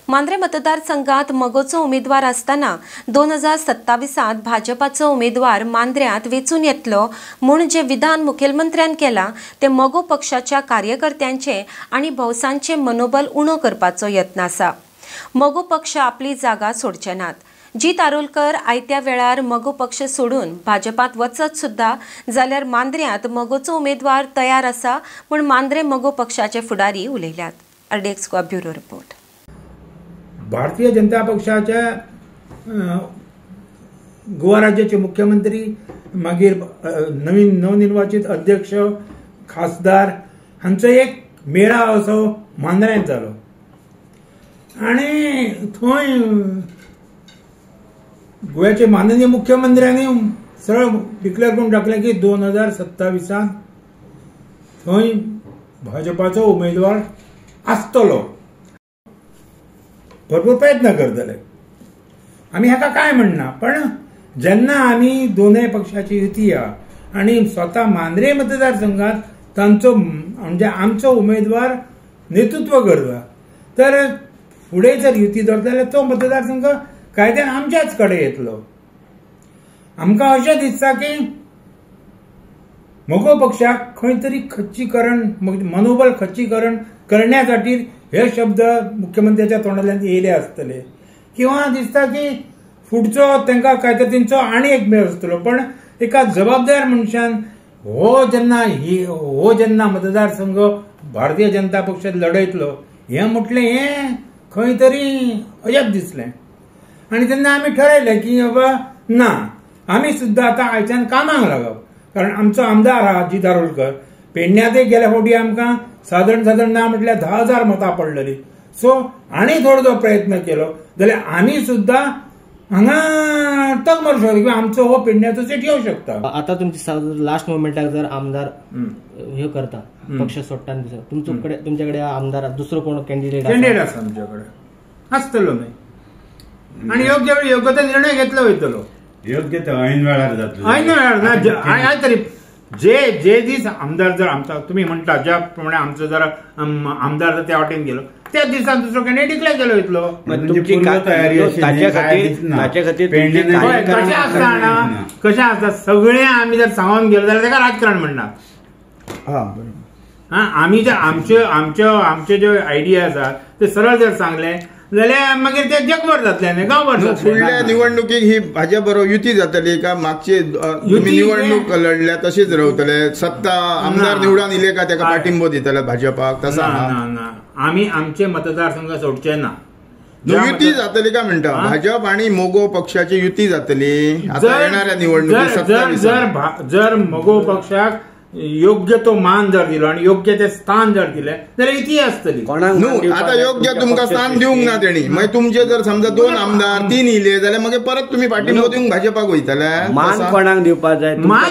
मांद्रे मतदारसंघात मगोचो उमेदवार असताना 2027 भाजपाचो उमेदवार मांद्र्यांत वेचून येतलो म्हूण जे विधान मुखेलमंत्र्यान केला ते मगो पक्षाच्या कार्यकर्त्यांचे आणि भौसांचे मनोबल उणो करपाचो यत्न आसा। मगो पक्ष आपली जागा सोडचे नात। जीत आरोलकर आयत्या वेळार मगो पक्ष सोडून भाजपात वचत सुद्धा जाल्यार मांद्र्यांत मगोचो उमेदवार तयार आसा म्हूण मांद्रे मगो पक्षाचे फुडारी उलयल्यात। अर्डेक्स गोवा ब्युरो रिपोर्ट। भारतीय जनता पक्षाच्या गोवा राज्याचे मुख्यमंत्री मागीर नवनिर्वाचित अध्यक्ष खासदार हांचो एक मेळावो असो मांद्र्यांत जालो आणि थंय गोव्याचे माननीय मुख्यमंत्र्यांनी सरळ डिक्लेअर करून टाकलें की 2027 थंय भाजपाचो उमेदवार आसतलो। भरपूर प्रयत्न करतले आमी हाका काय म्हणना, पण जेन्ना आमी दोनूय पक्षाची युती आहा आणि स्वतः मांद्रे मतदारसंघात तांचो म्हणजे आमचो उमेदवार नेतृत्व करता, तर फुडें जर युती धरता जाल्यार तो मतदारसंघ कायद्यान आमच्याच कडेन येतलो। आमकां अशें दिसता की मगो पक्षाक खंय तरी खच्चीकरण मनोबल खच्चीकरण करण्या खातीर हे शब्द मुख्यमंत्र्याच्या तोंडांतल्यान येयले आसतले किंवा दिसता की फुडचो तांकां काय तर तेंचो आनी एक मेळ आसतलो। पण एका जबाबदार मनशान हो जेन्ना मतदारसंघ भारतीय जनता पक्ष लढयतलो हें म्हटलें हें खंय तरी अजाप दिसलें आणि तेन्ना आमी ठरयलें की बाबा ना, आमी सुद्दां आतां आयच्यान कामाक लागप। कारण आमचो आमदार आहा जीत आरोलकर, पेडण्यातय गेल्या फावटी आमकां साधारण ना म्हटल्यार 10,000 मतां पडलेली। सो आनी थोडो प्रयत्न केलो जाल्यार आमी सुद्दां हांगा तग मारूं शकता किंवा आमचो हो पेडण्याचो सीट येवं शकता। आता तुमची लास्ट मोमेंटाक जर आमदार हे करता पक्ष सोडटा तुमच्याकडे आमदार दुसरो कोण कॅन्डिडेट आसा आमच्याकडे आसतलो न्हय आणि योग्य वेळी योग्य तो निर्णय घेतलो वयतलो। योग्य तो ऐन वेळार जातलो। ऐन वेळार तरी जे दीस आमदार जर आमचा तुम्ही म्हणता ज्या प्रमाणे आमचो जर आमदार जर त्या वाटेन गेलो त्या दिसाक दुसरो कॅन्डिडेट डिक्लेअर केलो वयतलो। कशें आसता सगळे आमी जर सांगून गेलो जाल्यार ताका राजकारण म्हणनात। आमी जर आमचे जे आयडिया आसात ते सरळ जर सांगले जाल्यार मागीर ते जगभर जातले न्ही, गांवभर जातले। फुडल्या निवडणुकीक ही भाजप बरोबर युती जातली का? मागचे निवडणूक लढल्या तशीच रावतले? सत्ता आमदार निवडून येले का ताका पाठिंबो दितले भाजपाक? तसा ना, आमी आमचे मतदारसंघ सोडचे ना। युती जातली का म्हणटा? भाजप आणि मोगो पक्षाची युती जातली आता येणाऱ्या निवडणुकीत। जर मोगो पक्षाक योग्य तो मान जर दिलो आणि योग्य ते स्थान जर दिले जाल्यार युती आसतली। आता योग्य तुमकां स्थान दिवंक ना तेणी, मागीर तुमचे जर समजा 2 आमदार 3 येले जाल्यार मागीर परत तुम्ही पाठिंबो दिवंक भाजपाक वयतले? मान कोणाक दिवपाक जाय? मान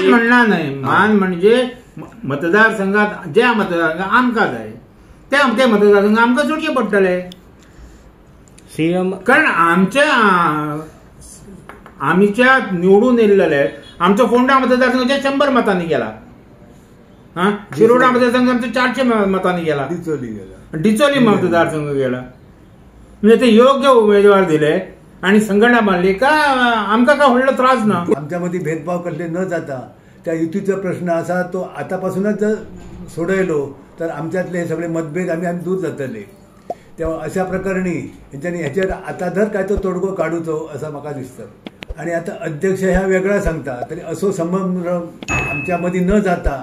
म्हणना न्हय, मान म्हणजे मतदारसंघात ज्या मतदारसंघात आमकां जाय त्या मतदारसंघ आमकां सोडचे पडटले। सीएम कारण आमच्या निवडून येयलेले आमचो फोंडा मतदारसंघ 100 मतांनी गेला, शिरोडा मतदारसंघ आमचो 400 मतांनी गेला, डिचोली मतदारसंघ गेला। म्हणजे ते योग्य उमेदवार दिले आणि संघटना बांधली का आमकां काय व्हडलो त्रास ना। आमच्यामध्ये भेदभाव करले न जाता त्या युतीचा प्रश्न असा तो आतापासूनच जर सोडयलो तर आमच्यातले हे सगळे मतभेद आम्ही दूर जातले। तेव्हा अशा प्रकरणी ह्याचेर आता जर काय तो तोडगो काढूचो असं म्हाका दिसतं। आणि आता अध्यक्ष ह्या वेगळा सांगता तरी असो संबंध आमच्यामध्ये न जाता